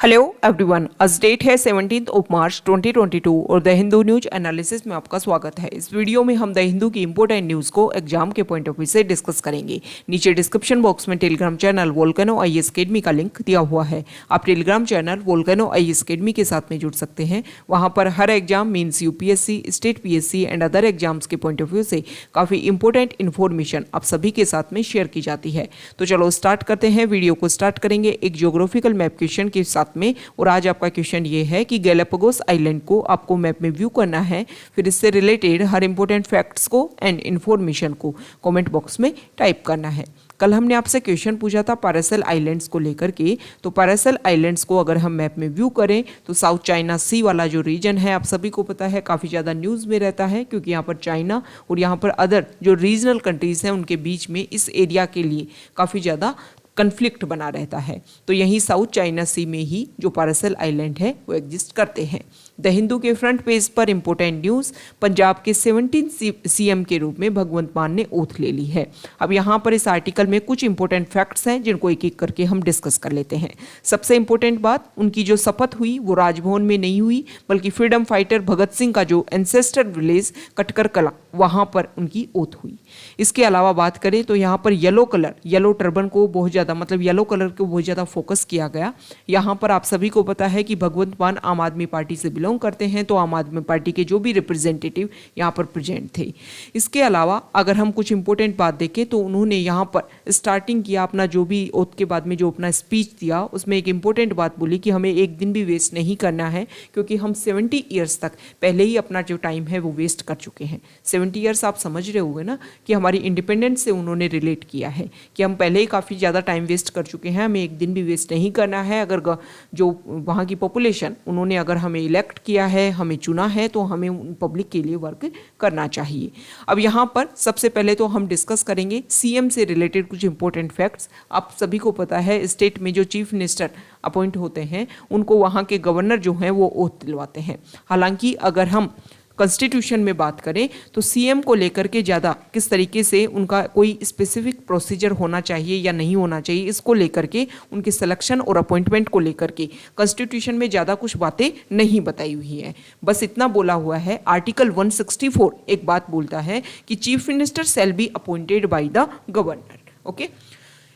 Hello everyone, आज date है 17 मार्च 2022 और द हिंदू न्यूज एनालिसिस में आपका स्वागत है। इस वीडियो में हम द हिंदू की इंपॉर्टेंट न्यूज़ को एग्जाम के पॉइंट ऑफ व्यू से डिस्कस करेंगे। नीचे डिस्क्रिप्शन बॉक्स में Telegram channel Volcano IAS academy का लिंक दिया हुआ है। आप Telegram channel Volcano IAS academy के साथ में जुड़ सकते हैं। वहाँ पर हर exam means UPSC, state PSC and other exams के पॉइंट ऑफ व्यू से काफ़ी इंपॉर्टेंट इन्फॉर्मेशन आप सभी के साथ में शेयर की जाती है। तो चलो स्टार्ट करते हैं। वीडियो को स्टार्ट करेंगे एक ज्योग्राफिकल मैप क्वेश्चन के साथ में। और आज आपका क्वेश्चन ये है कि गैलापागोस आइलैंड को आपको मैप में व्यू करना है, फिर इससे रिलेटेड हर इंपॉर्टेंट फैक्ट्स को एंड इन्फॉर्मेशन को कमेंट बॉक्स में टाइप करना है। कल हमने आपसे क्वेश्चन पूछा था पैरासेल आइलैंड्स को लेकर के। तो पैरासेल आइलैंड्स को अगर हम मैप में व्यू करें तो साउथ चाइना सी वाला जो रीजन है, आप सभी को पता है काफ़ी ज़्यादा न्यूज़ में रहता है, क्योंकि यहाँ पर चाइना और यहाँ पर अदर जो रीजनल कंट्रीज़ हैं उनके बीच में इस एरिया के लिए काफ़ी ज़्यादा कन्फ्लिक्ट बना रहता है। तो यही साउथ चाइना सी में ही जो पैरासेल आइलैंड है वो एग्जिस्ट करते हैं। द हिंदू के फ्रंट पेज पर इंपॉर्टेंट न्यूज़, पंजाब के 17 सीएम के रूप में भगवंत मान ने ओथ ले ली है। अब यहाँ पर इस आर्टिकल में कुछ इंपॉर्टेंट फैक्ट्स हैं जिनको एक एक करके हम डिस्कस कर लेते हैं। सबसे इंपॉर्टेंट बात, उनकी जो शपथ हुई वो राजभवन में नहीं हुई, बल्कि फ्रीडम फाइटर भगत सिंह का जो एंसेस्टर विलेज कटकर कला, वहाँ पर उनकी ओथ हुई। इसके अलावा बात करें तो यहाँ पर येलो टर्बन को बहुत ज़्यादा, मतलब येलो कलर को बहुत ज़्यादा फोकस किया गया। यहाँ पर आप सभी को पता है कि भगवंत मान आम आदमी पार्टी से बिलोंग करते हैं, तो आम आदमी पार्टी के जो भी रिप्रेजेंटेटिव यहाँ पर प्रेजेंट थे। इसके अलावा अगर हम कुछ इंपॉर्टेंट बात देखें तो उन्होंने यहाँ पर स्टार्टिंग किया अपना, जो भी ओथ के बाद में जो अपना स्पीच दिया उसमें एक इंपॉर्टेंट बात बोली कि हमें एक दिन भी वेस्ट नहीं करना है, क्योंकि हम 70 ईयर्स तक पहले ही अपना जो टाइम है वो वेस्ट कर चुके हैं। 70 ईयर्स आप समझ रहे होंगे ना कि हमारी इंडिपेंडेंस से उन्होंने रिलेट किया है कि हम पहले ही काफ़ी ज़्यादा टाइम वेस्ट कर चुके हैं, हमें एक दिन भी वेस्ट नहीं करना है। अगर जो वहाँ की पॉपुलेशन उन्होंने अगर हमें इलेक्ट किया है, हमें चुना है, तो हमें पब्लिक के लिए वर्क करना चाहिए। अब यहाँ पर सबसे पहले तो हम डिस्कस करेंगे सीएम से रिलेटेड कुछ इंपॉर्टेंट फैक्ट्स। आप सभी को पता है स्टेट में जो चीफ मिनिस्टर अपॉइंट होते हैं उनको वहाँ के गवर्नर जो हैं वो ओथ दिलवाते हैं। हालांकि अगर हम कॉन्स्टिट्यूशन में बात करें तो सीएम को लेकर के ज़्यादा किस तरीके से उनका कोई स्पेसिफिक प्रोसीजर होना चाहिए या नहीं होना चाहिए, इसको लेकर के उनके सिलेक्शन और अपॉइंटमेंट को लेकर के कॉन्स्टिट्यूशन में ज़्यादा कुछ बातें नहीं बताई हुई हैं। बस इतना बोला हुआ है, आर्टिकल 164 एक बात बोलता है कि chief minister shall be appointed by the governor. Okay,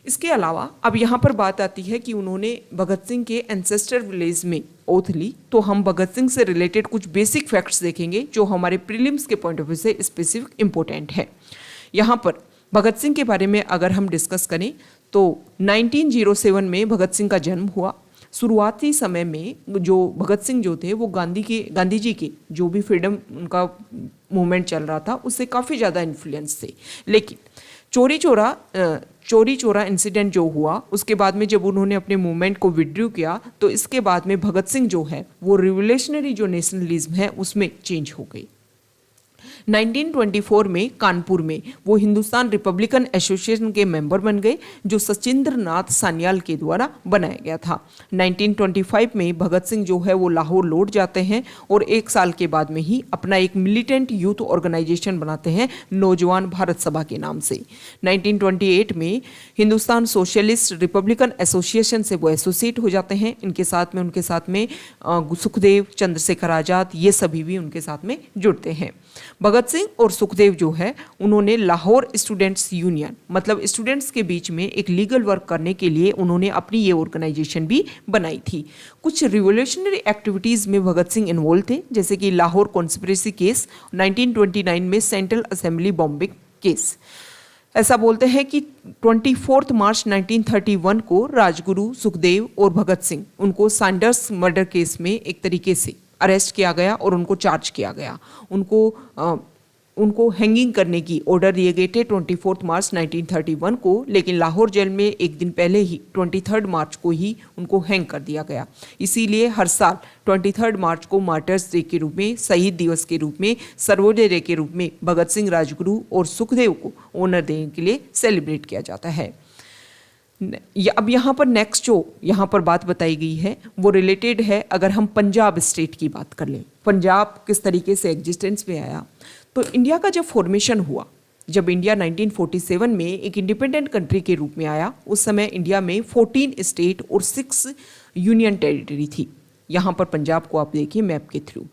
इसके अलावा अब यहाँ पर बात आती है कि उन्होंने भगत सिंह के एंसेस्टर विलेज में ओथ ली। तो हम भगत सिंह से रिलेटेड कुछ बेसिक फैक्ट्स देखेंगे जो हमारे प्रीलिम्स के पॉइंट ऑफ व्यू से स्पेसिफिक इंपॉर्टेंट है। यहाँ पर भगत सिंह के बारे में अगर हम डिस्कस करें तो 1907 में भगत सिंह का जन्म हुआ। शुरुआती समय में जो भगत सिंह जो थे वो गांधी जी के जो भी फ्रीडम उनका मूवमेंट चल रहा था उससे काफ़ी ज़्यादा इन्फ्लुएंस थे। लेकिन चोरी चोरा इंसिडेंट जो हुआ उसके बाद में जब उन्होंने अपने मूवमेंट को विड्रू किया, तो इसके बाद में भगत सिंह जो है वो रिवोल्यूशनरी जो नेशनलिज्म है उसमें चेंज हो गई। 1924 में कानपुर में वो हिंदुस्तान रिपब्लिकन एसोसिएशन के मेंबर बन गए, जो सचिंद्र नाथ सान्याल के द्वारा बनाया गया था। 1925 में भगत सिंह जो है वो लाहौर लौट जाते हैं और एक साल के बाद में ही अपना एक मिलिटेंट यूथ ऑर्गेनाइजेशन बनाते हैं नौजवान भारत सभा के नाम से। 1928 में हिंदुस्तान सोशलिस्ट रिपब्लिकन एसोसिएशन से वो एसोसिएट हो जाते हैं। उनके साथ में सुखदेव, चंद्रशेखर आज़ाद, ये सभी भी उनके साथ में जुड़ते हैं। भगत सिंह और सुखदेव जो है उन्होंने लाहौर स्टूडेंट्स यूनियन, मतलब स्टूडेंट्स के बीच में एक लीगल वर्क करने के लिए उन्होंने अपनी ये ऑर्गेनाइजेशन भी बनाई थी। कुछ रिवोल्यूशनरी एक्टिविटीज़ में भगत सिंह इन्वॉल्व थे, जैसे कि लाहौर कॉन्स्पिरेसी केस, 1929 में सेंट्रल असेंबली बॉम्बिंग केस। ऐसा बोलते हैं कि 24 मार्च 1931 को राजगुरु, सुखदेव और भगत सिंह उनको सैंडर्स मर्डर केस में एक तरीके से अरेस्ट किया गया और उनको चार्ज किया गया। उनको हैंगिंग करने की ऑर्डर दिए गए थे 24 मार्च 1931 को, लेकिन लाहौर जेल में एक दिन पहले ही 23 मार्च को ही उनको हैंग कर दिया गया। इसीलिए हर साल 23 मार्च को मार्टर्स डे के रूप में, शहीद दिवस के रूप में, सर्वोदय डे के रूप में भगत सिंह, राजगुरु और सुखदेव को ऑनर देने के लिए सेलिब्रेट किया जाता है। अब यहाँ पर नेक्स्ट जो यहाँ पर बात बताई गई है वो रिलेटेड है, अगर हम पंजाब स्टेट की बात कर लें, पंजाब किस तरीके से एग्जिस्टेंस में आया। तो इंडिया का जब फॉर्मेशन हुआ, जब इंडिया 1947 में एक इंडिपेंडेंट कंट्री के रूप में आया, उस समय इंडिया में 14 स्टेट और 6 यूनियन टेरिटरी थी। यहाँ पर पंजाब को आप देखिए मैप के थ्रू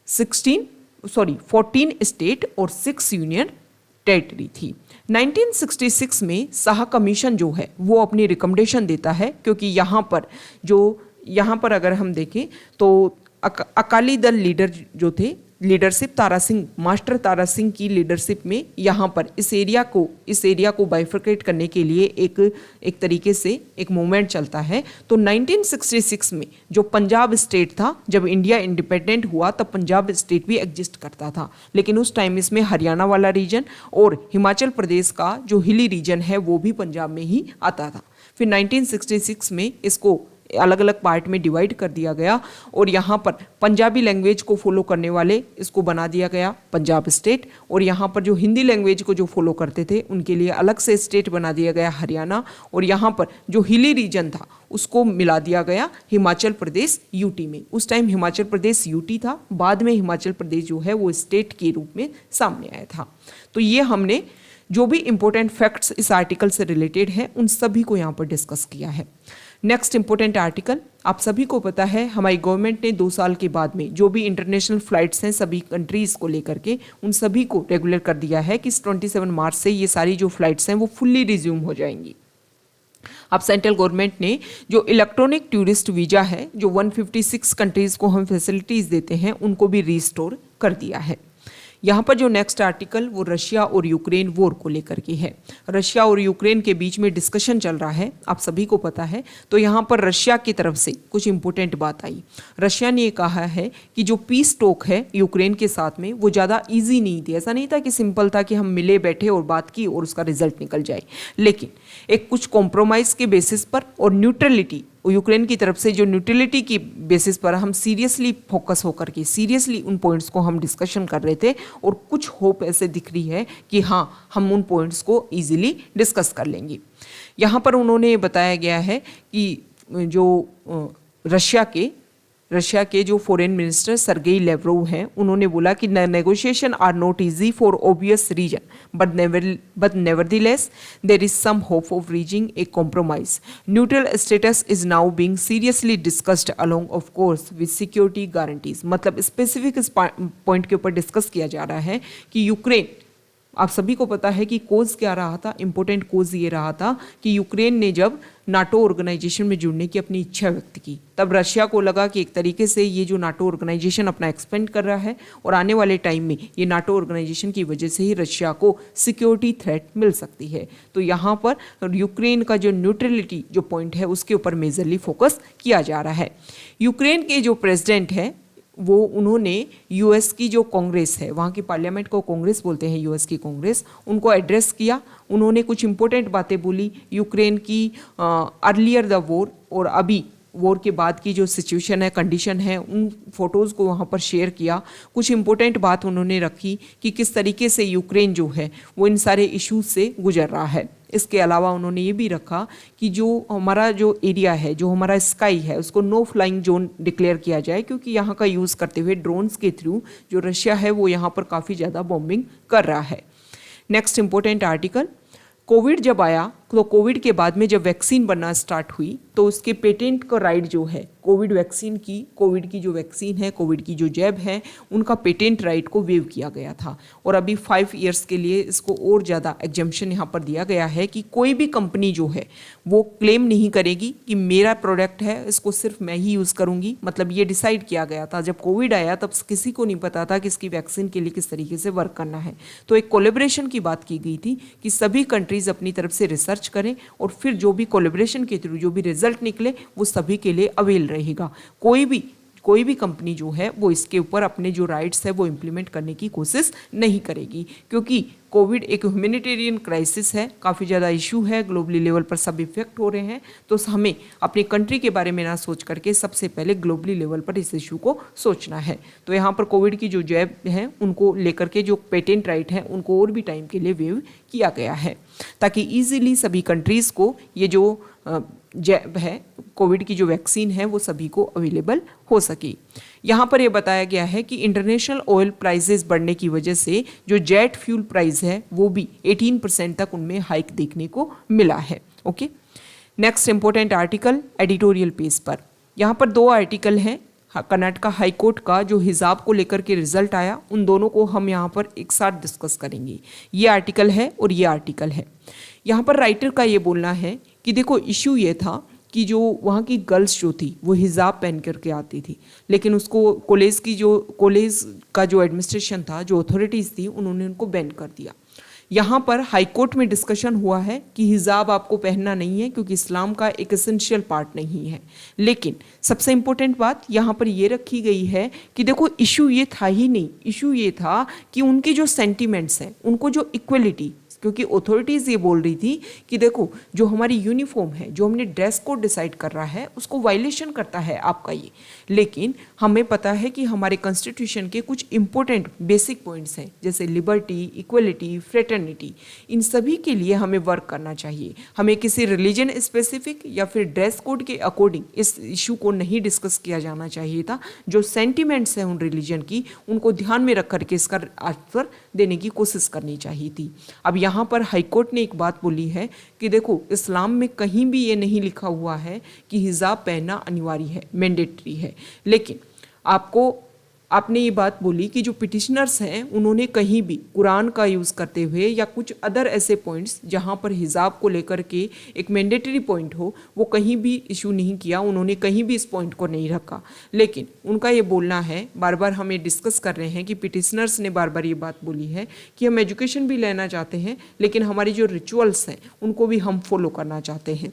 14 स्टेट और 6 यूनियन टेरिटरी थी। 1966 में शाह कमीशन जो है वो अपनी रिकमेंडेशन देता है, क्योंकि यहाँ पर अगर हम देखें तो अकाली दल लीडर जो थे, लीडरशिप मास्टर तारा सिंह की लीडरशिप में यहाँ पर इस एरिया को बाइफरकेट करने के लिए एक तरीके से एक मूवमेंट चलता है। तो 1966 में जो पंजाब स्टेट था, जब इंडिया इंडिपेंडेंट हुआ तब पंजाब स्टेट भी एग्जिस्ट करता था, लेकिन उस टाइम इसमें हरियाणा वाला रीजन और हिमाचल प्रदेश का जो हिली रीजन है वो भी पंजाब में ही आता था। फिर 1966 में इसको अलग अलग पार्ट में डिवाइड कर दिया गया और यहाँ पर पंजाबी लैंग्वेज को फॉलो करने वाले इसको बना दिया गया पंजाब स्टेट, और यहाँ पर जो हिंदी लैंग्वेज को जो फॉलो करते थे उनके लिए अलग से स्टेट बना दिया गया हरियाणा, और यहाँ पर जो हिली रीजन था उसको मिला दिया गया हिमाचल प्रदेश यूटी में। उस टाइम हिमाचल प्रदेश यूटी था, बाद में हिमाचल प्रदेश जो है वो स्टेट के रूप में सामने आया था। तो ये हमने जो भी इंपॉर्टेंट फैक्ट्स इस आर्टिकल से रिलेटेड है उन सभी को यहाँ पर डिस्कस किया है। नेक्स्ट इंपॉर्टेंट आर्टिकल, आप सभी को पता है हमारी गवर्नमेंट ने 2 साल के बाद में जो भी इंटरनेशनल फ्लाइट्स हैं सभी कंट्रीज़ को लेकर के उन सभी को रेगुलर कर दिया है कि 27 मार्च से ये सारी जो फ्लाइट्स हैं वो फुल्ली रिज्यूम हो जाएंगी। अब सेंट्रल गवर्नमेंट ने जो इलेक्ट्रॉनिक टूरिस्ट वीज़ा है, जो 156 कंट्रीज़ को हम फैसिलिटीज़ देते हैं, उनको भी रिस्टोर कर दिया है। यहाँ पर जो नेक्स्ट आर्टिकल वो रशिया और यूक्रेन वॉर को लेकर के है। रशिया और यूक्रेन के बीच में डिस्कशन चल रहा है, आप सभी को पता है। तो यहाँ पर रशिया की तरफ से कुछ इंपॉर्टेंट बात आई। रशिया ने ये कहा है कि जो पीस टॉक है यूक्रेन के साथ में वो ज़्यादा ईजी नहीं थी। ऐसा नहीं था कि सिंपल था कि हम मिले बैठे और बात की और उसका रिजल्ट निकल जाए, लेकिन एक कुछ कॉम्प्रोमाइज़ के बेसिस पर और न्यूट्रलिटी, यूक्रेन की तरफ से जो न्यूट्रलिटी की बेसिस पर हम सीरियसली फोकस होकर के सीरियसली उन पॉइंट्स को हम डिस्कशन कर रहे थे, और कुछ होप ऐसे दिख रही है कि हाँ हम उन पॉइंट्स को इजीली डिस्कस कर लेंगे। यहाँ पर उन्होंने बताया गया है कि जो रशिया के जो फॉरेन मिनिस्टर सर्गेई लेवरोव हैं, उन्होंने बोला कि negotiations are not easy for obvious reason but nevertheless there is some hope of reaching a compromise. Neutral status is now being seriously discussed along of course with security guarantees. मतलब specific इस point के ऊपर discuss किया जा रहा है कि Ukraine, आप सभी को पता है कि कोज क्या रहा था, इंपॉर्टेंट कोज ये रहा था कि यूक्रेन ने जब नाटो ऑर्गेनाइजेशन में जुड़ने की अपनी इच्छा व्यक्त की, तब रशिया को लगा कि एक तरीके से ये जो नाटो ऑर्गेनाइजेशन अपना एक्सपेंड कर रहा है और आने वाले टाइम में ये नाटो ऑर्गेनाइजेशन की वजह से ही रशिया को सिक्योरिटी थ्रेट मिल सकती है। तो यहाँ पर यूक्रेन का जो न्यूट्रलिटी जो पॉइंट है उसके ऊपर मेजरली फोकस किया जा रहा है। यूक्रेन के जो प्रेसिडेंट है वो उन्होंने यूएस की जो कांग्रेस है, वहाँ की पार्लियामेंट को कांग्रेस बोलते हैं, यूएस की कांग्रेस, उनको एड्रेस किया। उन्होंने कुछ इंपॉर्टेंट बातें बोली यूक्रेन की अर्लियर द वॉर और अभी वॉर के बाद की जो सिचुएशन है, कंडीशन है, उन फोटोज़ को वहाँ पर शेयर किया। कुछ इंपॉर्टेंट बात उन्होंने रखी कि किस तरीके से यूक्रेन जो है वो इन सारे इश्यूज से गुजर रहा है। इसके अलावा उन्होंने ये भी रखा कि जो हमारा जो एरिया है, जो हमारा स्काई है, उसको नो फ्लाइंग जोन डिक्लेयर किया जाए, क्योंकि यहाँ का यूज़ करते हुए ड्रोन्स के थ्रू जो रशिया है वो यहाँ पर काफ़ी ज़्यादा बॉम्बिंग कर रहा है। नेक्स्ट इंपॉर्टेंट आर्टिकल, कोविड जब आया तो कोविड के बाद में जब वैक्सीन बनना स्टार्ट हुई तो उसके पेटेंट का राइट जो है कोविड की जो वैक्सीन है, कोविड की जो जैब है, उनका पेटेंट राइट को वेव किया गया था और अभी 5 इयर्स के लिए इसको और ज़्यादा एग्जम्पशन यहाँ पर दिया गया है कि कोई भी कंपनी जो है वो क्लेम नहीं करेगी कि मेरा प्रोडक्ट है, इसको सिर्फ मैं ही यूज़ करूँगी। मतलब ये डिसाइड किया गया था जब कोविड आया, तब किसी को नहीं पता था कि इसकी वैक्सीन के लिए किस तरीके से वर्क करना है। तो एक कोलेब्रेशन की बात की गई थी कि सभी कंट्रीज़ अपनी तरफ से रिसर्च करें और फिर जो भी कोलेब्रेशन के थ्रू जो भी रिजल्ट निकले वो सभी के लिए अवेल रहेगा। कोई भी कंपनी जो है वो इसके ऊपर अपने जो राइट्स है वो इम्प्लीमेंट करने की कोशिश नहीं करेगी, क्योंकि कोविड एक ह्यूमैनिटेरियन क्राइसिस है, काफ़ी ज़्यादा इशू है, ग्लोबली लेवल पर सब इफेक्ट हो रहे हैं। तो हमें अपनी कंट्री के बारे में ना सोच करके सबसे पहले ग्लोबली लेवल पर इस इशू को सोचना है। तो यहाँ पर कोविड की जो जैब है उनको लेकर के जो पेटेंट राइट है उनको और भी टाइम के लिए वेव किया गया है, ताकि ईजिली सभी कंट्रीज़ को ये जो जैब है, कोविड की जो वैक्सीन है, वो सभी को अवेलेबल हो सके। यहाँ पर यह बताया गया है कि इंटरनेशनल ऑयल प्राइसेस बढ़ने की वजह से जो जेट फ्यूल प्राइस है वो भी 18% तक उनमें हाइक देखने को मिला है। Okay, next important article editorial page पर यहाँ पर दो आर्टिकल हैं कर्नाटका हाई कोर्ट का जो हिजाब को लेकर के रिजल्ट आया, उन दोनों को हम यहाँ पर एक साथ डिस्कस करेंगे। ये आर्टिकल है और ये आर्टिकल है। यहाँ पर राइटर का ये बोलना है कि देखो इशू ये था कि जो वहाँ की गर्ल्स जो थी वो हिजाब पहन करके आती थी, लेकिन उसको कॉलेज का जो एडमिनिस्ट्रेशन था, जो अथॉरिटीज़ थी, उन्होंने उनको बैन कर दिया। यहाँ पर हाई कोर्ट में डिस्कशन हुआ है कि हिजाब आपको पहनना नहीं है क्योंकि इस्लाम का एक एसेंशियल पार्ट नहीं है। लेकिन सबसे इम्पोर्टेंट बात यहाँ पर ये रखी गई है कि देखो इशू ये था ही नहीं, इशू ये था कि उनके जो सेंटिमेंट्स हैं, उनको जो इक्वलिटी, क्योंकि अथॉरिटीज़ ये बोल रही थी कि देखो जो हमारी यूनिफॉर्म है, जो हमने ड्रेस कोड डिसाइड कर रहा है, उसको वायलेशन करता है आपका ये। लेकिन हमें पता है कि हमारे कॉन्स्टिट्यूशन के कुछ इंपॉर्टेंट बेसिक पॉइंट्स हैं, जैसे लिबर्टी, इक्वलिटी, फ्रेटर्निटी, इन सभी के लिए हमें वर्क करना चाहिए। हमें किसी रिलीजन स्पेसिफिक या फिर ड्रेस कोड के अकॉर्डिंग इस इशू को नहीं डिस्कस किया जाना चाहिए था। जो सेंटिमेंट्स हैं उन रिलीजन की, उनको ध्यान में रख करके इसका आंसर देने की कोशिश करनी चाहिए थी। अब यहाँ पर हाईकोर्ट ने एक बात बोली है कि देखो इस्लाम में कहीं भी ये नहीं लिखा हुआ है कि हिजाब पहनना अनिवार्य है, मैंडेटरी है। लेकिन आपने ये बात बोली कि जो पिटिशनर्स हैं उन्होंने कहीं भी कुरान का यूज़ करते हुए या कुछ अदर ऐसे पॉइंट्स जहाँ पर हिजाब को लेकर के एक मैंडेटरी पॉइंट हो, वो कहीं भी इशू नहीं किया, उन्होंने कहीं भी इस पॉइंट को नहीं रखा। लेकिन उनका ये बोलना है, बार बार हम ये डिस्कस कर रहे हैं कि पिटिशनर्स ने बार बार ये बात बोली है कि हम एजुकेशन भी लेना चाहते हैं, लेकिन हमारी जो रिचुअल्स हैं उनको भी हम फॉलो करना चाहते हैं।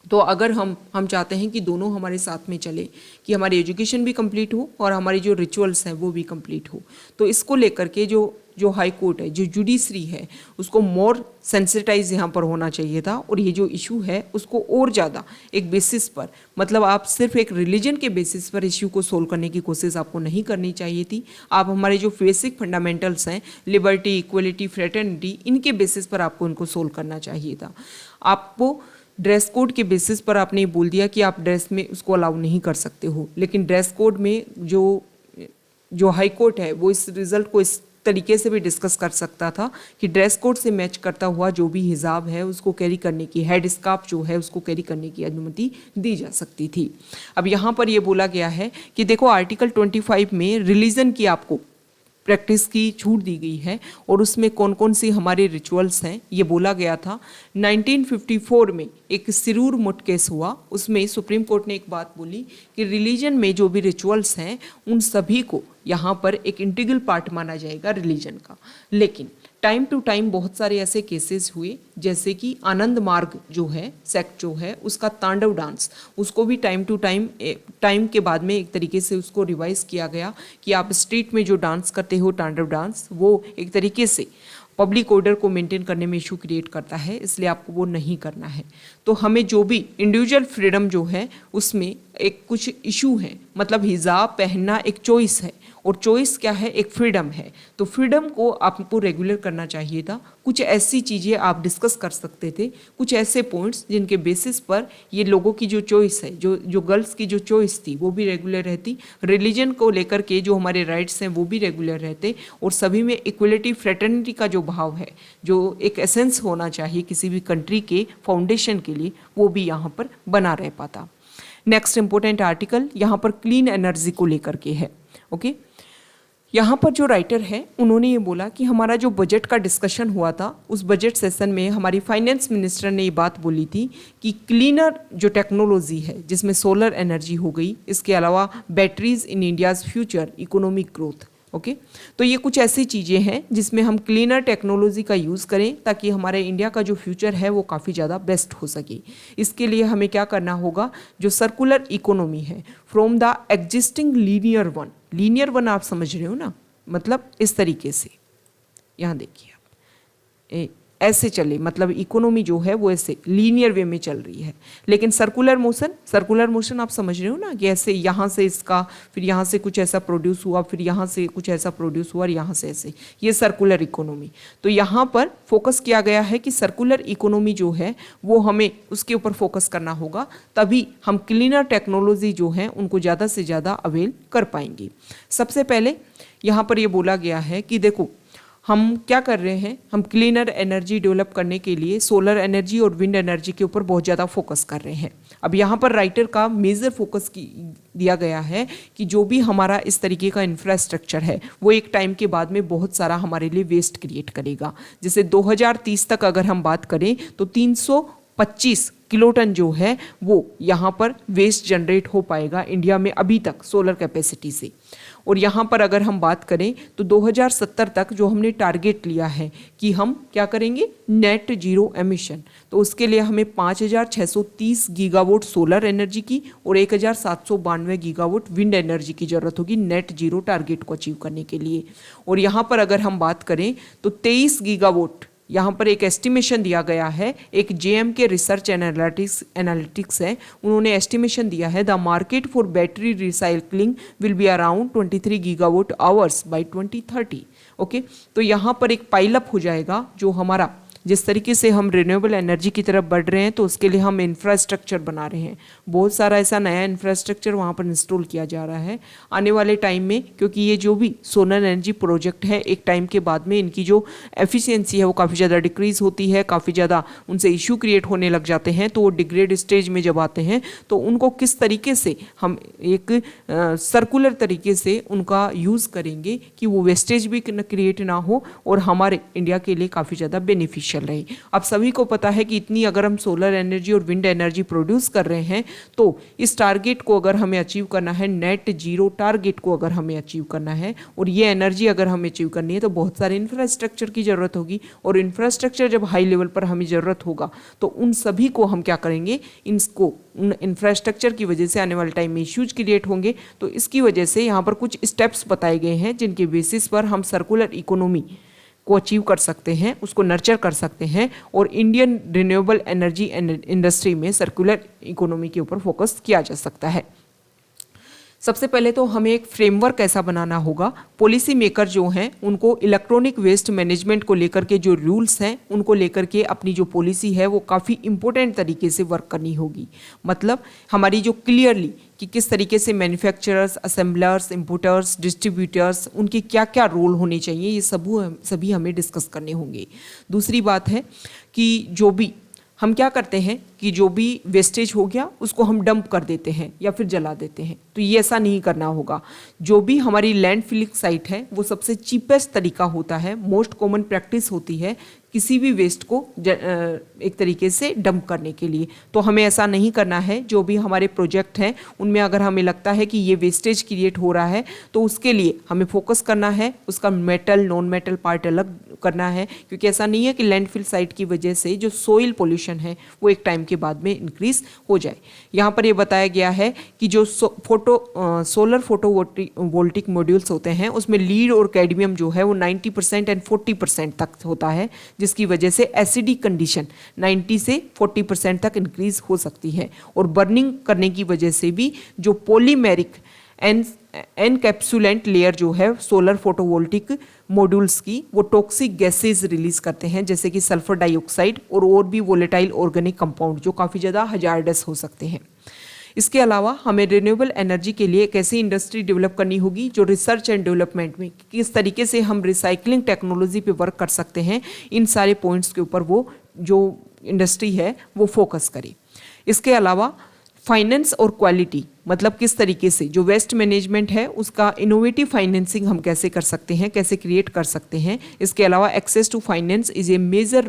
तो अगर हम चाहते हैं कि दोनों हमारे साथ में चले, कि हमारी एजुकेशन भी कंप्लीट हो और हमारी जो रिचुअल्स हैं वो भी कंप्लीट हो, तो इसको लेकर के जो हाई कोर्ट है, जो जुडिशरी है, उसको मोर सेंसिटाइज यहाँ पर होना चाहिए था। और ये जो इशू है उसको और ज़्यादा एक बेसिस पर, मतलब आप सिर्फ एक रिलीजन के बेसिस पर इशू को सोल्व करने की कोशिश आपको नहीं करनी चाहिए थी। आप हमारे जो बेसिक फंडामेंटल्स हैं, लिबर्टी, इक्वलिटी, फ्रेटर्निटी, इनके बेसिस पर आपको इनको सोल्व करना चाहिए था। आपको ड्रेस कोड के बेसिस पर आपने ये बोल दिया कि आप ड्रेस में उसको अलाउ नहीं कर सकते हो, लेकिन ड्रेस कोड में जो हाई कोर्ट है वो इस रिजल्ट को इस तरीके से भी डिस्कस कर सकता था कि ड्रेस कोड से मैच करता हुआ जो भी हिजाब है उसको कैरी करने की, हेड स्कार्फ जो है उसको कैरी करने की अनुमति दी जा सकती थी। अब यहाँ पर ये बोला गया है कि देखो आर्टिकल 25 में रिलीजन की आपको प्रैक्टिस की छूट दी गई है और उसमें कौन कौन सी हमारे रिचुअल्स हैं ये बोला गया था। 1954 में एक सिरूर मुट केस हुआ, उसमें सुप्रीम कोर्ट ने एक बात बोली कि रिलीजन में जो भी रिचुअल्स हैं उन सभी को यहाँ पर एक इंटीग्रल पार्ट माना जाएगा रिलीजन का। लेकिन टाइम टू टाइम बहुत सारे ऐसे केसेस हुए, जैसे कि आनंद मार्ग जो है सेक्ट जो है उसका तांडव डांस, उसको भी टाइम टू टाइम के बाद में एक तरीके से उसको रिवाइज किया गया कि आप स्ट्रीट में जो डांस करते हो तांडव डांस, वो एक तरीके से पब्लिक ऑर्डर को मेंटेन करने में इशू क्रिएट करता है, इसलिए आपको वो नहीं करना है। तो हमें जो भी इंडिविजुअल फ्रीडम जो है उसमें एक कुछ इशू है, मतलब हिजाब पहनना एक चॉइस है और चॉइस क्या है, एक फ्रीडम है। तो फ्रीडम को आपको रेगुलर करना चाहिए था। कुछ ऐसी चीज़ें आप डिस्कस कर सकते थे, कुछ ऐसे पॉइंट्स जिनके बेसिस पर ये लोगों की जो चॉइस है, जो गर्ल्स की जो चॉइस थी वो भी रेगुलर रहती, रिलीजन को लेकर के जो हमारे राइट्स हैं वो भी रेगुलर रहते, और सभी में इक्वलिटी, फ्रेटर्निटी का जो भाव है, जो एक एसेंस होना चाहिए किसी भी कंट्री के फाउंडेशन के लिए, वो भी यहाँ पर बना रह पाता। नेक्स्ट इंपॉर्टेंट आर्टिकल यहाँ पर क्लीन एनर्जी को लेकर के है। ओके, यहाँ पर जो राइटर है उन्होंने ये बोला कि हमारा जो बजट का डिस्कशन हुआ था, उस बजट सेशन में हमारी फाइनेंस मिनिस्टर ने ये बात बोली थी कि क्लीनर जो टेक्नोलॉजी है, जिसमें सोलर एनर्जी हो गई, इसके अलावा बैटरीज इन India's future economic growth. Okay, तो ये कुछ ऐसी चीज़ें हैं जिसमें हम क्लीनर टेक्नोलॉजी का यूज़ करें ताकि हमारे इंडिया का जो फ्यूचर है वो काफ़ी ज़्यादा बेस्ट हो सके। इसके लिए हमें क्या करना होगा, जो सर्कुलर इकोनॉमी है from the existing linear one आप समझ रहे हो ना, मतलब इस तरीके से, यहाँ देखिए आप ऐसे चले, मतलब इकोनॉमी जो है वो ऐसे लीनियर वे में चल रही है। लेकिन सर्कुलर मोशन आप समझ रहे हो ना, कि ऐसे यहाँ से इसका, फिर यहाँ से कुछ ऐसा प्रोड्यूस हुआ, फिर यहाँ से कुछ ऐसा प्रोड्यूस हुआ और यहाँ से ऐसे, ये सर्कुलर इकोनॉमी। तो यहाँ पर फोकस किया गया है कि सर्कुलर इकोनॉमी जो है वो हमें उसके ऊपर फोकस करना होगा, तभी हम क्लीनर टेक्नोलॉजी जो है उनको ज़्यादा से ज़्यादा अवेल कर पाएंगे। सबसे पहले यहाँ पर ये बोला गया है कि देखो हम क्या कर रहे हैं, हम क्लीनर एनर्जी डेवलप करने के लिए सोलर एनर्जी और विंड एनर्जी के ऊपर बहुत ज़्यादा फोकस कर रहे हैं। अब यहाँ पर राइटर का मेजर फोकस दिया गया है कि जो भी हमारा इस तरीके का इंफ्रास्ट्रक्चर है वो एक टाइम के बाद में बहुत सारा हमारे लिए वेस्ट क्रिएट करेगा। जैसे 2030 तक अगर हम बात करें तो 325 किलोटन जो है वो यहाँ पर वेस्ट जनरेट हो पाएगा इंडिया में अभी तक सोलर कैपेसिटी से। और यहाँ पर अगर हम बात करें तो 2070 तक जो हमने टारगेट लिया है कि हम क्या करेंगे, नेट जीरो एमिशन, तो उसके लिए हमें 5630 गीगावाट सोलर एनर्जी की और 1792 गीगावाट विंड एनर्जी की ज़रूरत होगी नेट जीरो टारगेट को अचीव करने के लिए। और यहाँ पर अगर हम बात करें तो 23 गीगावाट यहाँ पर एक एस्टिमेशन दिया गया है, एक जेएम के रिसर्च एनालिटिक्स है, उन्होंने एस्टिमेशन दिया है the market for battery recycling will be around 23 gigawatt hours bye 2030। Okay, तो यहाँ पर एक पाइलअप हो जाएगा जो हमारा, जिस तरीके से हम रिन्यूएबल एनर्जी की तरफ बढ़ रहे हैं तो उसके लिए हम इंफ्रास्ट्रक्चर बना रहे हैं, बहुत सारा ऐसा नया इंफ्रास्ट्रक्चर वहाँ पर इंस्टॉल किया जा रहा है आने वाले टाइम में, क्योंकि ये जो भी सोलर एनर्जी प्रोजेक्ट है एक टाइम के बाद में इनकी जो एफिशिएंसी है वो काफ़ी ज़्यादा डिक्रीज होती है, काफ़ी ज़्यादा उनसे इशू क्रिएट होने लग जाते हैं। तो वो डिग्रेड स्टेज में जब आते हैं तो उनको किस तरीके से हम एक सर्कुलर तरीके से उनका यूज़ करेंगे कि वो वेस्टेज भी क्रिएट ना हो और हमारे इंडिया के लिए काफ़ी ज़्यादा बेनिफिशियल चल रही। अब सभी को पता है कि इतनी अगर हम सोलर एनर्जी और विंड एनर्जी प्रोड्यूस कर रहे हैं तो इस टारगेट को अगर हमें अचीव करना है, नेट जीरो टारगेट को अगर हमें अचीव करना है और ये एनर्जी अगर हमें अचीव करनी है तो बहुत सारे इंफ्रास्ट्रक्चर की ज़रूरत होगी। और इंफ्रास्ट्रक्चर जब हाई लेवल पर हमें ज़रूरत होगा तो उन सभी को हम क्या करेंगे, इनको उन इंफ्रास्ट्रक्चर की वजह से आने वाले टाइम में इश्यूज क्रिएट होंगे। तो इसकी वजह से यहाँ पर कुछ स्टेप्स बताए गए हैं जिनके बेसिस पर हम सर्कुलर इकोनॉमी को अचीव कर सकते हैं, उसको नर्चर कर सकते हैं और इंडियन रिन्यूएबल एनर्जी इंडस्ट्री में सर्कुलर इकोनॉमी के ऊपर फोकस किया जा सकता है। सबसे पहले तो हमें एक फ्रेमवर्क ऐसा बनाना होगा, पॉलिसी मेकर जो हैं उनको इलेक्ट्रॉनिक वेस्ट मैनेजमेंट को लेकर के जो रूल्स हैं उनको लेकर के अपनी जो पॉलिसी है वो काफ़ी इंपॉर्टेंट तरीके से वर्क करनी होगी। मतलब हमारी जो क्लियरली कि किस तरीके से मैन्युफैक्चरर्स, असेंबलर्स, इंपोर्टर्स, डिस्ट्रीब्यूटर्स, उनके क्या क्या रोल होने चाहिए, ये सभी हमें डिस्कस करने होंगे। दूसरी बात है कि जो भी हम क्या करते हैं कि जो भी वेस्टेज हो गया उसको हम डंप कर देते हैं या फिर जला देते हैं, तो ये ऐसा नहीं करना होगा। जो भी हमारी लैंडफिलिंग साइट है वो सबसे चीपेस्ट तरीका होता है, मोस्ट कॉमन प्रैक्टिस होती है किसी भी वेस्ट को एक तरीके से डंप करने के लिए। तो हमें ऐसा नहीं करना है। जो भी हमारे प्रोजेक्ट हैं उनमें अगर हमें लगता है कि ये वेस्टेज क्रिएट हो रहा है तो उसके लिए हमें फोकस करना है, उसका मेटल नॉन मेटल पार्ट अलग करना है, क्योंकि ऐसा नहीं है कि लैंडफिल साइट की वजह से जो सोइल पोल्यूशन है वो एक टाइम के बाद में इंक्रीज हो जाए। यहाँ पर ये बताया गया है कि जो सोलर फोटोवोल्टिक मॉड्यूल्स होते हैं उसमें लीड और कैडमियम जो है वो 90% एंड 40% तक होता है, जिसकी वजह से एसिडिक कंडीशन 90 से 40% तक इंक्रीज हो सकती है। और बर्निंग करने की वजह से भी जो पॉलीमेरिक एनकैप्सुलेंट लेयर जो है सोलर फोटोवोल्टिक मॉड्यूल्स की वो टॉक्सिक गैसेज रिलीज करते हैं, जैसे कि सल्फर डाइऑक्साइड और भी वोलेटाइल ऑर्गेनिक कंपाउंड जो काफ़ी ज़्यादा हजार्डस हो सकते हैं। इसके अलावा हमें रिन्यूएबल एनर्जी के लिए एक ऐसी इंडस्ट्री डेवलप करनी होगी जो रिसर्च एंड डेवलपमेंट में किस तरीके से हम रिसाइकलिंग टेक्नोलॉजी पे वर्क कर सकते हैं, इन सारे पॉइंट्स के ऊपर वो जो इंडस्ट्री है वो फोकस करे। इसके अलावा फाइनेंस और क्वालिटी, मतलब किस तरीके से जो वेस्ट मैनेजमेंट है उसका इनोवेटिव फाइनेंसिंग हम कैसे कर सकते हैं, कैसे क्रिएट कर सकते हैं। इसके अलावा access to finance is a major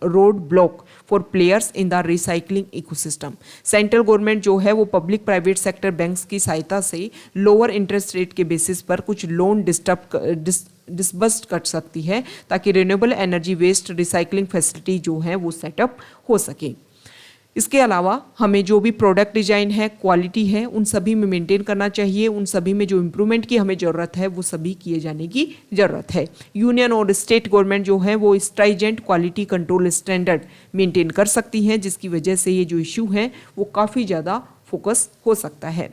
road block for players in the recycling ecosystem. Central government जो है वो पब्लिक प्राइवेट सेक्टर बैंक्स की सहायता से लोअर इंटरेस्ट रेट के बेसिस पर कुछ लोन डिस्बर्स्ड कर सकती है ताकि renewable energy waste recycling facility जो है वो सेटअप हो सके। इसके अलावा हमें जो भी प्रोडक्ट डिजाइन है, क्वालिटी है, उन सभी में मेंटेन करना चाहिए। उन सभी में जो इम्प्रूवमेंट की हमें ज़रूरत है वो सभी किए जाने की ज़रूरत है। यूनियन और स्टेट गवर्नमेंट जो है वो स्ट्राइजेंट क्वालिटी कंट्रोल स्टैंडर्ड मेंटेन कर सकती हैं, जिसकी वजह से ये जो इशू है वो काफ़ी ज़्यादा फोकस हो सकता है।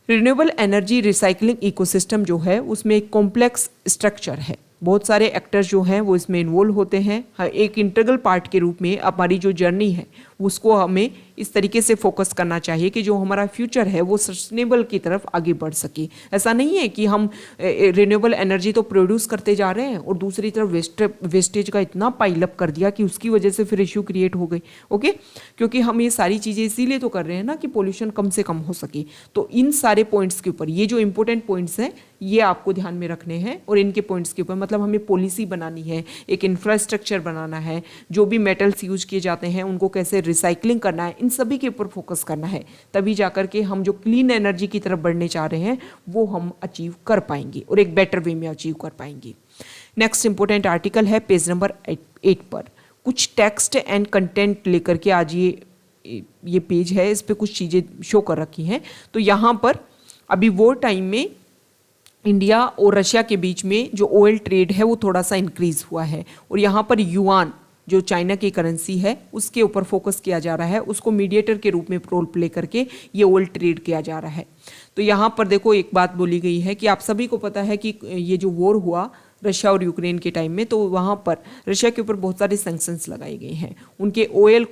रिन्यूएबल एनर्जी रिसाइकलिंग इकोसिस्टम जो है उसमें एक कॉम्प्लेक्स स्ट्रक्चर है, बहुत सारे एक्टर्स जो हैं वो इसमें इन्वॉल्व होते हैं। एक इंटीग्रल पार्ट के रूप में हमारी जो जर्नी है उसको हमें इस तरीके से फोकस करना चाहिए कि जो हमारा फ्यूचर है वो सस्टेनेबल की तरफ आगे बढ़ सके। ऐसा नहीं है कि हम रिन्यूएबल एनर्जी तो प्रोड्यूस करते जा रहे हैं और दूसरी तरफ वेस्टेज का इतना पाइलअप कर दिया कि उसकी वजह से फिर इश्यू क्रिएट हो गई। ओके, क्योंकि हम ये सारी चीज़ें इसीलिए तो कर रहे हैं ना कि पोल्यूशन कम से कम हो सके। तो इन सारे पॉइंट्स के ऊपर ये जो इंपॉर्टेंट पॉइंट्स हैं ये आपको ध्यान में रखने हैं और इनके पॉइंट्स के ऊपर मतलब हमें पॉलिसी बनानी है, एक इंफ्रास्ट्रक्चर बनाना है, जो भी मेटल्स यूज किए जाते हैं उनको कैसे रिसाइकलिंग करना है, इन सभी के ऊपर फोकस करना है। तभी जाकर के हम जो क्लीन एनर्जी की तरफ बढ़ने चाह रहे हैं वो हम अचीव कर पाएंगे और एक बेटर वे में अचीव कर पाएंगे। नेक्स्ट इंपॉर्टेंट आर्टिकल है पेज नंबर 8 पर कुछ टेक्स्ट एंड कंटेंट लेकर के आज ये पेज है, इस पे कुछ चीज़ें शो कर रखी हैं। तो यहाँ पर अभी वो टाइम में इंडिया और रशिया के बीच में जो ऑयल ट्रेड है वो थोड़ा सा इंक्रीज हुआ है और यहाँ पर युआन जो चाइना की करेंसी है उसके ऊपर फोकस किया जा रहा है, उसको मीडिएटर के रूप में रोल प्ले करके ये ऑयल ट्रेड किया जा रहा है। तो यहाँ पर देखो एक बात बोली गई है कि आप सभी को पता है कि ये जो वॉर हुआ रशिया और यूक्रेन के टाइम में, तो वहाँ पर रशिया के ऊपर बहुत सारे सैंक्शंस लगाए गए हैं, उनके ऑयल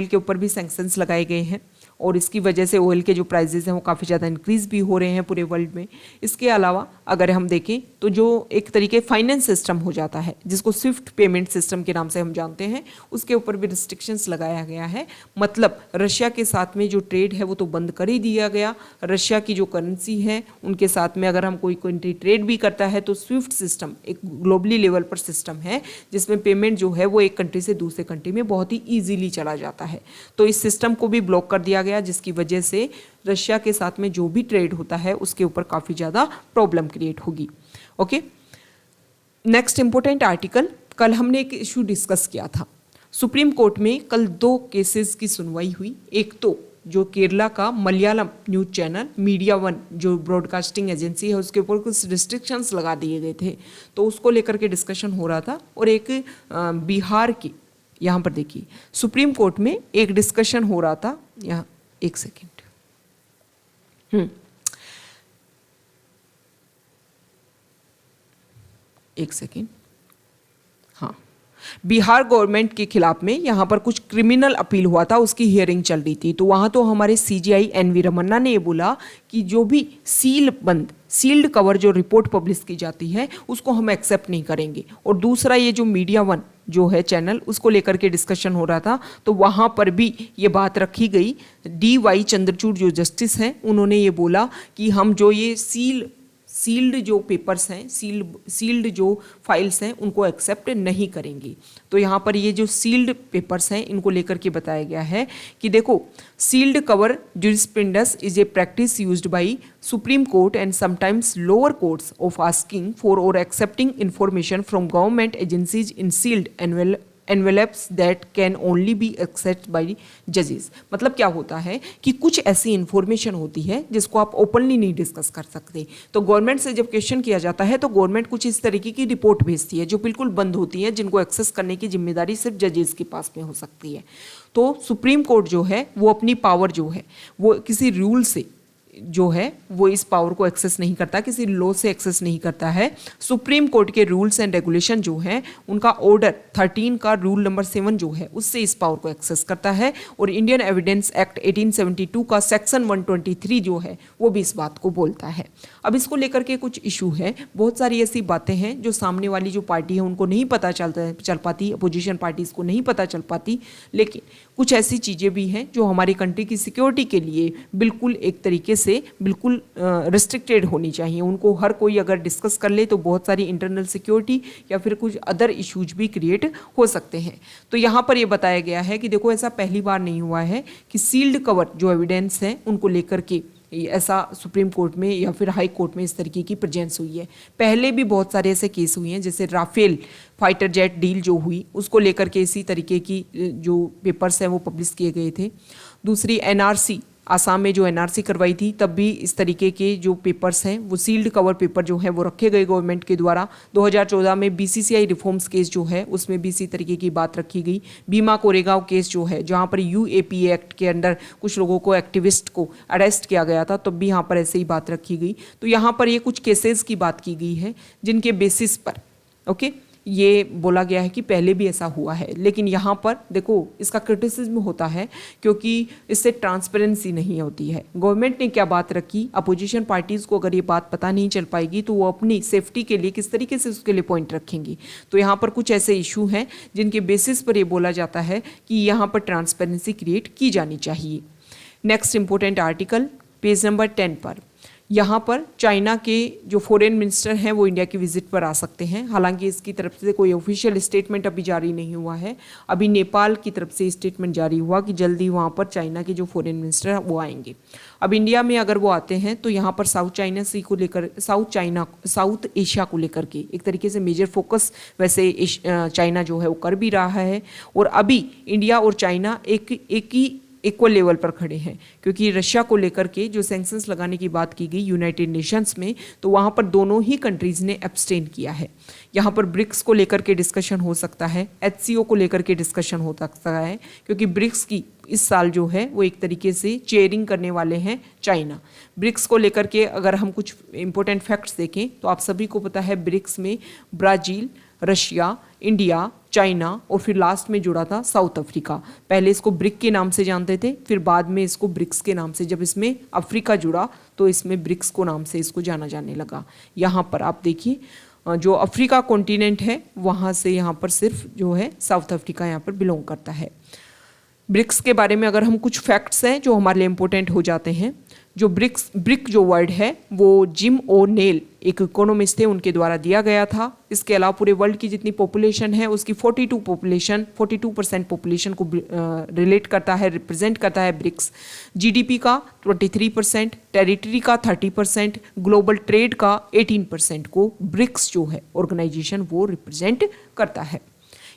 के ऊपर भी सैंक्शंस लगाए गए हैं और इसकी वजह से ऑयल के जो प्राइजेस हैं वो काफ़ी ज़्यादा इंक्रीज़ भी हो रहे हैं पूरे वर्ल्ड में। इसके अलावा अगर हम देखें तो जो एक तरीके फाइनेंस सिस्टम हो जाता है जिसको स्विफ्ट पेमेंट सिस्टम के नाम से हम जानते हैं, उसके ऊपर भी रिस्ट्रिक्शंस लगाया गया है। मतलब रशिया के साथ में जो ट्रेड है वो तो बंद कर ही दिया गया। रशिया की जो करेंसी है उनके साथ में अगर हम कोई कंट्री ट्रेड भी करता है तो स्विफ्ट सिस्टम एक ग्लोबली लेवल पर सिस्टम है जिसमें पेमेंट जो है वो एक कंट्री से दूसरे कंट्री में बहुत ही ईजीली चला जाता है। तो इस सिस्टम को भी ब्लॉक कर दिया गया जिसकी वजह से रशिया के साथ में जो भी ट्रेड होता है उसके ऊपर काफ़ी ज़्यादा प्रॉब्लम क्रिएट होगी। ओके, नेक्स्ट इंपॉर्टेंट आर्टिकल, कल हमने एक इशू डिस्कस किया था। सुप्रीम कोर्ट में कल 2 केसेस की सुनवाई हुई। एक तो जो केरला का Malayalam news channel media one जो ब्रॉडकास्टिंग एजेंसी है उसके ऊपर कुछ रिस्ट्रिक्शंस लगा दिए गए थे, तो उसको लेकर के डिस्कशन हो रहा था। और एक बिहार की, यहाँ पर देखिए सुप्रीम कोर्ट में एक डिस्कशन हो रहा था। यहाँ एक सेकेंड, हाँ, बिहार गवर्नमेंट के खिलाफ में यहाँ पर कुछ क्रिमिनल अपील हुआ था, उसकी हियरिंग चल रही थी। तो वहाँ तो हमारे सीजीआई एनवी रमन्ना ने ये बोला कि जो भी सील्ड कवर जो रिपोर्ट पब्लिश की जाती है उसको हम एक्सेप्ट नहीं करेंगे। और दूसरा ये जो मीडिया वन जो है चैनल उसको लेकर के डिस्कशन हो रहा था, तो वहाँ पर भी ये बात रखी गई। DY चंद्रचूड़ जो जस्टिस हैं उन्होंने ये बोला कि हम जो ये सील्ड जो पेपर्स हैं, सील्ड जो फाइल्स हैं उनको एक्सेप्ट नहीं करेंगे। तो यहाँ पर ये जो सील्ड पेपर्स हैं इनको लेकर के बताया गया है कि देखो sealed cover jurisprudence is a practice used by Supreme Court and sometimes lower courts of asking for और accepting information from government agencies in sealed envelopes that can only be accessed by judges। मतलब क्या होता है कि कुछ ऐसी information होती है जिसको आप ओपनली नहीं डिस्कस कर सकते। तो गवर्नमेंट से जब क्वेश्चन किया जाता है तो गवर्नमेंट कुछ इस तरीके की रिपोर्ट भेजती है जो बिल्कुल बंद होती है, जिनको एक्सेस करने की जिम्मेदारी सिर्फ जजेस के पास में हो सकती है। तो सुप्रीम कोर्ट जो है वो अपनी पावर जो है वो किसी रूल से जो है वो इस पावर को एक्सेस नहीं करता, किसी लॉ से एक्सेस नहीं करता है। सुप्रीम कोर्ट के रूल्स एंड रेगुलेशन जो है उनका ऑर्डर 13 का रूल नंबर 7 जो है उससे इस पावर को एक्सेस करता है। और इंडियन एविडेंस एक्ट 1872 का सेक्शन 123 जो है वो भी इस बात को बोलता है। अब इसको लेकर के कुछ इशू है, बहुत सारी ऐसी बातें हैं जो सामने वाली जो पार्टी है उनको नहीं पता चल पाती, अपोजिशन पार्टीज को नहीं पता चल पाती, लेकिन कुछ ऐसी चीज़ें भी हैं जो हमारी कंट्री की सिक्योरिटी के लिए बिल्कुल एक तरीके से बिल्कुल रिस्ट्रिक्टेड होनी चाहिए। उनको हर कोई अगर डिस्कस कर ले तो बहुत सारी इंटरनल सिक्योरिटी या फिर कुछ अदर इश्यूज भी क्रिएट हो सकते हैं। तो यहाँ पर ये बताया गया है कि देखो ऐसा पहली बार नहीं हुआ है कि सील्ड कवर जो एविडेंस हैं उनको लेकर के ऐसा सुप्रीम कोर्ट में या फिर हाई कोर्ट में इस तरीके की प्रेजेंस हुई है। पहले भी बहुत सारे ऐसे केस हुए हैं, जैसे राफेल फाइटर जेट डील जो हुई उसको लेकर के इसी तरीके की जो पेपर्स हैं वो पब्लिश किए गए थे। दूसरी NRC, आसाम में जो NRC करवाई थी तब भी इस तरीके के जो पेपर्स हैं वो सील्ड कवर पेपर जो है वो रखे गए गवर्नमेंट के द्वारा। 2014 में BCCI रिफॉर्म्स केस जो है उसमें भी इसी तरीके की बात रखी गई। भीमा कोरेगांव केस जो है जहाँ पर UAPA एक्ट के अंडर कुछ लोगों को, एक्टिविस्ट को अरेस्ट किया गया था, तब भी यहाँ पर ऐसे ही बात रखी गई। तो यहाँ पर ये कुछ केसेस की बात की गई है जिनके बेसिस पर ये बोला गया है कि पहले भी ऐसा हुआ है, लेकिन यहाँ पर देखो इसका क्रिटिसिज्म होता है क्योंकि इससे ट्रांसपेरेंसी नहीं होती है। गवर्नमेंट ने क्या बात रखी, अपोजिशन पार्टीज़ को अगर ये बात पता नहीं चल पाएगी तो वो अपनी सेफ्टी के लिए किस तरीके से उसके लिए पॉइंट रखेंगी। तो यहाँ पर कुछ ऐसे इशू हैं जिनके बेसिस पर ये बोला जाता है कि यहाँ पर ट्रांसपेरेंसी क्रिएट की जानी चाहिए। Next important article page number 10 पर, यहाँ पर चाइना के जो फॉरेन मिनिस्टर हैं वो इंडिया की विजिट पर आ सकते हैं। हालांकि इसकी तरफ से कोई ऑफिशियल स्टेटमेंट अभी जारी नहीं हुआ है। अभी नेपाल की तरफ से स्टेटमेंट जारी हुआ कि जल्दी वहाँ पर चाइना के जो फॉरेन मिनिस्टर हैं वो आएंगे। अब इंडिया में अगर वो आते हैं तो यहाँ पर साउथ चाइना सी को लेकर, साउथ एशिया को लेकर के एक तरीके से मेजर फोकस वैसे चाइना जो है वो कर भी रहा है। और अभी इंडिया और चाइना एक ही इक्वल लेवल पर खड़े हैं, क्योंकि रशिया को लेकर के जो सैंक्शंस लगाने की बात की गई यूनाइटेड नेशंस में, तो वहाँ पर दोनों ही कंट्रीज़ ने एब्सटेन किया है। यहाँ पर ब्रिक्स को लेकर के डिस्कशन हो सकता है, HCO को लेकर के डिस्कशन हो सकता है, क्योंकि ब्रिक्स की इस साल जो है वो एक तरीके से चेयरिंग करने वाले हैं चाइना। ब्रिक्स को लेकर के अगर हम कुछ इंपॉर्टेंट फैक्ट्स देखें तो आप सभी को पता है ब्रिक्स में ब्राज़ील, रशिया, इंडिया, चाइना और फिर लास्ट में जुड़ा था साउथ अफ्रीका। पहले इसको ब्रिक के नाम से जानते थे, फिर बाद में इसको ब्रिक्स के नाम से, जब इसमें अफ्रीका जुड़ा तो इसमें ब्रिक्स को नाम से इसको जाना जाने लगा। यहाँ पर आप देखिए जो अफ्रीका कॉन्टिनेंट है वहाँ से यहाँ पर सिर्फ जो है साउथ अफ्रीका यहाँ पर बिलोंग करता है। ब्रिक्स के बारे में अगर हम कुछ फैक्ट्स हैं जो हमारे लिए इम्पोर्टेंट हो जाते हैं। जो ब्रिक जो वर्ड है वो जिम ओ'नेल एक इकोनॉमिस्ट थे उनके द्वारा दिया गया था। इसके अलावा पूरे वर्ल्ड की जितनी पॉपुलेशन है उसकी 42% पॉपुलेशन को रिलेट करता है, रिप्रेजेंट करता है ब्रिक्स। जीडीपी का 23%, टेरिटरी का 30%, ग्लोबल ट्रेड का 18% को ब्रिक्स जो है ऑर्गेनाइजेशन वो रिप्रेजेंट करता है।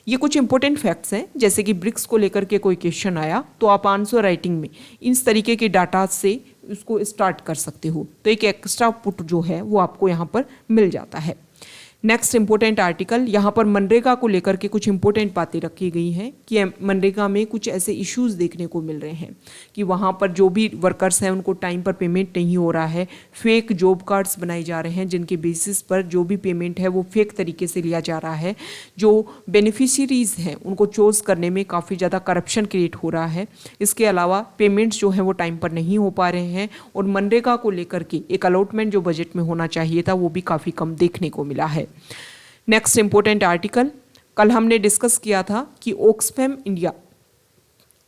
ये कुछ इंपॉर्टेंट फैक्ट्स हैं, जैसे कि ब्रिक्स को लेकर के कोई क्वेश्चन आया तो आप आंसर राइटिंग में इस तरीके के डाटा से उसको स्टार्ट कर सकते हो, तो एक एक्स्ट्रा पुट जो है वो आपको यहाँ पर मिल जाता है। नेक्स्ट इंपॉर्टेंट आर्टिकल, यहाँ पर मनरेगा को लेकर के कुछ इंपॉर्टेंट बातें रखी गई हैं कि मनरेगा में कुछ ऐसे इश्यूज देखने को मिल रहे हैं कि वहाँ पर जो भी वर्कर्स हैं उनको टाइम पर पेमेंट नहीं हो रहा है, फेक जॉब कार्ड्स बनाए जा रहे हैं जिनके बेसिस पर जो भी पेमेंट है वो फेक तरीके से लिया जा रहा है। जो बेनिफिशियरीज हैं उनको चूज करने में काफ़ी ज़्यादा करप्शन क्रिएट हो रहा है। इसके अलावा पेमेंट्स जो हैं वो टाइम पर नहीं हो पा रहे हैं और मनरेगा को लेकर के एक अलॉटमेंट जो बजट में होना चाहिए था वो भी काफ़ी कम देखने को मिला है। नेक्स्ट इंपॉर्टेंट आर्टिकल, कल हमने डिस्कस किया था कि ऑक्सफैम इंडिया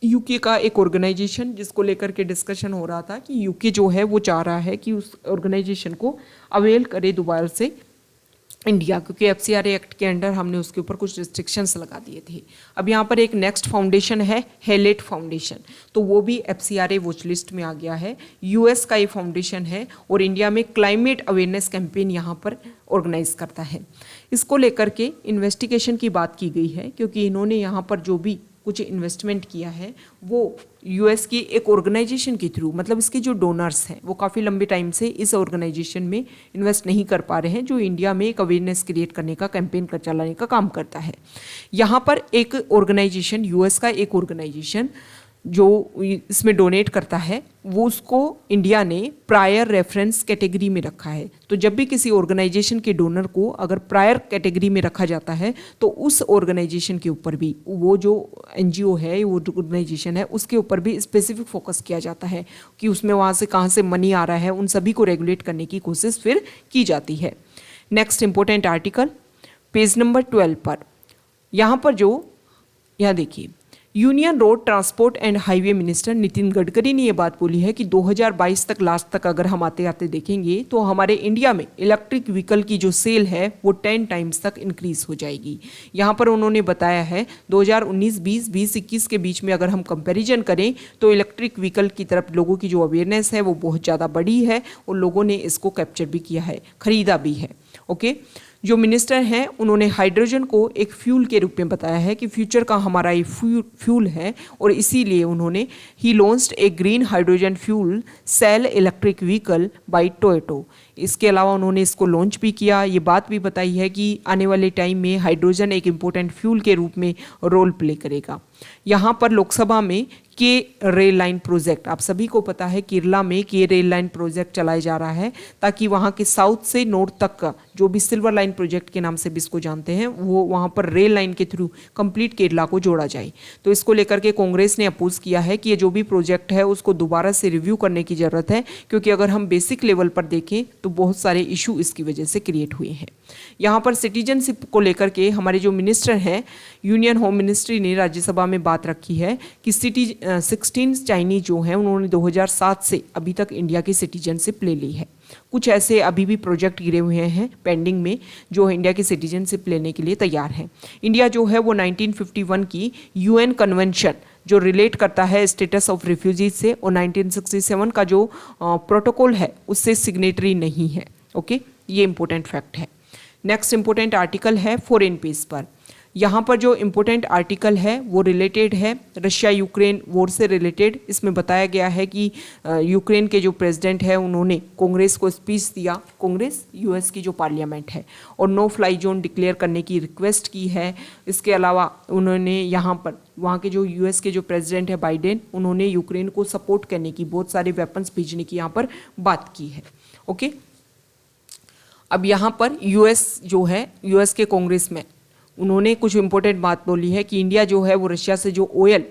यूके का एक ऑर्गेनाइजेशन जिसको लेकर के डिस्कशन हो रहा था कि यूके जो है वो चाह रहा है कि उस ऑर्गेनाइजेशन को अवेल करे दोबारा से इंडिया, क्योंकि FCRA एक्ट के अंडर हमने उसके ऊपर कुछ रिस्ट्रिक्शंस लगा दिए थे। अब यहाँ पर एक नेक्स्ट फाउंडेशन है हेलेट फाउंडेशन, तो वो भी FCRA वॉच लिस्ट में आ गया है। US का ये फाउंडेशन है और इंडिया में क्लाइमेट अवेयरनेस कैंपेन यहाँ पर ऑर्गेनाइज करता है। इसको लेकर के इन्वेस्टिगेशन की बात की गई है क्योंकि इन्होंने यहाँ पर जो भी कुछ इन्वेस्टमेंट किया है वो US की एक ऑर्गेनाइजेशन के थ्रू, मतलब इसके जो डोनर्स हैं वो काफ़ी लंबे टाइम से इस ऑर्गेनाइजेशन में इन्वेस्ट नहीं कर पा रहे हैं, जो इंडिया में एक अवेयरनेस क्रिएट करने का कैंपेन कर चलाने का काम करता है। यहाँ पर एक ऑर्गेनाइजेशन, US का एक ऑर्गेनाइजेशन जो इसमें डोनेट करता है वो उसको इंडिया ने प्रायर रेफरेंस कैटेगरी में रखा है। तो जब भी किसी ऑर्गेनाइजेशन के डोनर को अगर प्रायर कैटेगरी में रखा जाता है तो उस ऑर्गेनाइजेशन के ऊपर भी, वो जो NGO है, वो ऑर्गेनाइजेशन है, उसके ऊपर भी स्पेसिफिक फोकस किया जाता है कि उसमें वहाँ से कहाँ से मनी आ रहा है, उन सभी को रेगुलेट करने की कोशिश फिर की जाती है। Next important article page number 12 पर, यहाँ पर जो यहाँ देखिए, union road transport and highway minister Nitin Gadkari ने ये बात बोली है कि 2022 तक लास्ट तक अगर हम आते आते देखेंगे तो हमारे इंडिया में इलेक्ट्रिक व्हीकल की जो सेल है वो 10 टाइम्स तक इंक्रीज हो जाएगी। यहाँ पर उन्होंने बताया है 2019-20, 2021 के बीच में अगर हम कंपैरिजन करें तो इलेक्ट्रिक व्हीकल की तरफ लोगों की जो अवेयरनेस है वो बहुत ज़्यादा बढ़ी है और लोगों ने इसको कैप्चर भी किया है, खरीदा भी है। ओके, जो मिनिस्टर हैं उन्होंने हाइड्रोजन को एक फ्यूल के रूप में बताया है कि फ्यूचर का हमारा ये फ्यूल है और इसीलिए उन्होंने ही launched a green hydrogen fuel cell electric vehicle by Toyota. इसके अलावा उन्होंने इसको लॉन्च भी किया। ये बात भी बताई है कि आने वाले टाइम में हाइड्रोजन एक इम्पोर्टेंट फ्यूल के रूप में रोल प्ले करेगा। यहाँ पर लोकसभा में के रेल लाइन प्रोजेक्ट, आप सभी को पता है केरला में के रेल लाइन प्रोजेक्ट चलाया जा रहा है ताकि वहाँ के साउथ से नॉर्थ तक का जो भी सिल्वर लाइन प्रोजेक्ट के नाम से भी इसको जानते हैं वो वहाँ पर रेल लाइन के थ्रू कंप्लीट केरला को जोड़ा जाए। तो इसको लेकर के कांग्रेस ने अपोज किया है कि ये जो भी प्रोजेक्ट है उसको दोबारा से रिव्यू करने की ज़रूरत है, क्योंकि अगर हम बेसिक लेवल पर देखें तो बहुत सारे इशू इसकी वजह से क्रिएट हुए हैं। यहाँ पर सिटीजनशिप को लेकर के हमारे जो मिनिस्टर हैं यूनियन होम मिनिस्ट्री ने राज्यसभा में बात रखी है कि 16 चाइनीज जो हैं उन्होंने 2007 से अभी तक इंडिया की सिटीजनशिप ले ली है। कुछ ऐसे अभी भी प्रोजेक्ट गिरे हुए हैं पेंडिंग में जो इंडिया की सिटीजनशिप लेने के लिए तैयार हैं। इंडिया जो है वो 1951 की यूएन कन्वेंशन जो रिलेट करता है स्टेटस ऑफ रिफ्यूजीज से और 1967 का जो प्रोटोकॉल है उससे सिग्नेटरी नहीं है। ओके, ये इंपॉर्टेंट फैक्ट है। नेक्स्ट इंपॉर्टेंट आर्टिकल है फॉरेन पेज पर। यहाँ पर जो इम्पोर्टेंट आर्टिकल है वो रिलेटेड है रशिया यूक्रेन वॉर से रिलेटेड। इसमें बताया गया है कि यूक्रेन के जो प्रेसिडेंट है उन्होंने कांग्रेस को स्पीच दिया, कांग्रेस यूएस की जो पार्लियामेंट है, और नो फ्लाई जोन डिक्लेयर करने की रिक्वेस्ट की है। इसके अलावा उन्होंने यहाँ पर वहाँ के जो यूएस के जो प्रेसिडेंट है बाइडेन, उन्होंने यूक्रेन को सपोर्ट करने की, बहुत सारे वेपन्स भेजने की यहाँ पर बात की है। ओके, अब यहाँ पर यूएस जो है, यूएस के कांग्रेस में उन्होंने कुछ इंपॉर्टेंट बात बोली है कि इंडिया जो है वो रशिया से जो ऑयल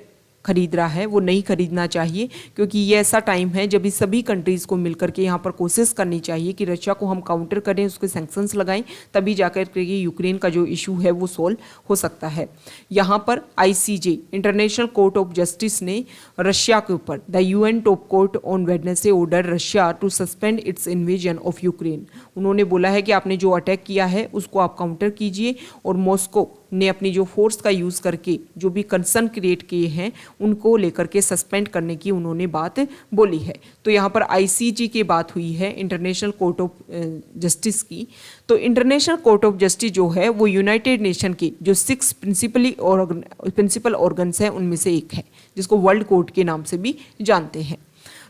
खरीद रहा है वो नहीं खरीदना चाहिए, क्योंकि ये ऐसा टाइम है जब इस सभी कंट्रीज़ को मिलकर के यहाँ पर कोशिश करनी चाहिए कि रशिया को हम काउंटर करें, उसके सैंक्शंस लगाएं, तभी जाकर के यूक्रेन का जो इशू है वो सॉल्व हो सकता है। यहाँ पर ICJ international court of justice ने रशिया के ऊपर the UN top court on Wednesday order Russia to suspend its invasion of Ukraine. उन्होंने बोला है कि आपने जो अटैक किया है उसको आप काउंटर कीजिए, और मॉस्को ने अपनी जो फोर्स का यूज़ करके जो भी कंसर्न क्रिएट किए हैं उनको लेकर के सस्पेंड करने की उन्होंने बात बोली है। तो यहाँ पर आईसीजे की बात हुई है, इंटरनेशनल कोर्ट ऑफ जस्टिस की। तो इंटरनेशनल कोर्ट ऑफ जस्टिस जो है वो यूनाइटेड नेशन की जो 6 प्रिंसिपल ऑर्गन्स हैं उनमें से एक है, जिसको वर्ल्ड कोर्ट के नाम से भी जानते हैं।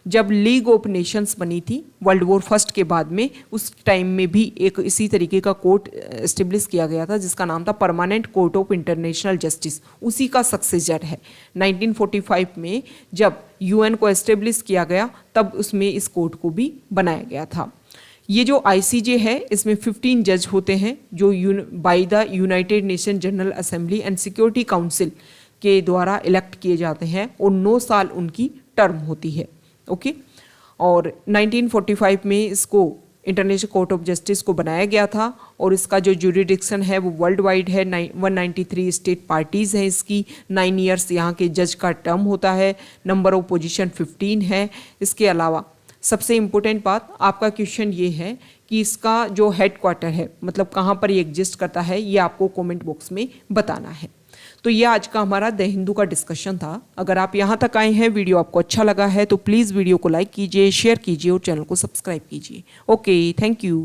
जब लीग ऑफ नेशंस बनी थी वर्ल्ड वॉर फर्स्ट के बाद में, उस टाइम में भी एक इसी तरीके का कोर्ट एस्टेब्लिश किया गया था जिसका नाम था permanent court of international justice. उसी का सक्सेसर है। 1945 में जब यूएन को एस्टेब्लिश किया गया तब उसमें इस कोर्ट को भी बनाया गया था। ये जो आईसीजे है इसमें 15 जज होते हैं जो by the United nation general assembly and security council के द्वारा इलेक्ट किए जाते हैं और 9 साल उनकी टर्म होती है। ओके, और 1945 में इसको इंटरनेशनल कोर्ट ऑफ जस्टिस को बनाया गया था, और इसका जो ज्यूरिडिक्शन है वो वर्ल्ड वाइड है। 193 स्टेट पार्टीज़ हैं इसकी। 9 इयर्स यहाँ के जज का टर्म होता है। नंबर ऑफ पोजीशन 15 है। इसके अलावा सबसे इम्पोर्टेंट बात, आपका क्वेश्चन ये है कि इसका जो हेड क्वार्टर है, मतलब कहाँ पर ये एग्जिस्ट करता है, ये आपको कमेंट बॉक्स में बताना है। तो ये आज का हमारा द हिंदू का डिस्कशन था। अगर आप यहाँ तक आए हैं, वीडियो आपको अच्छा लगा है तो प्लीज़ वीडियो को लाइक कीजिए, शेयर कीजिए और चैनल को सब्सक्राइब कीजिए। Okay, thank you.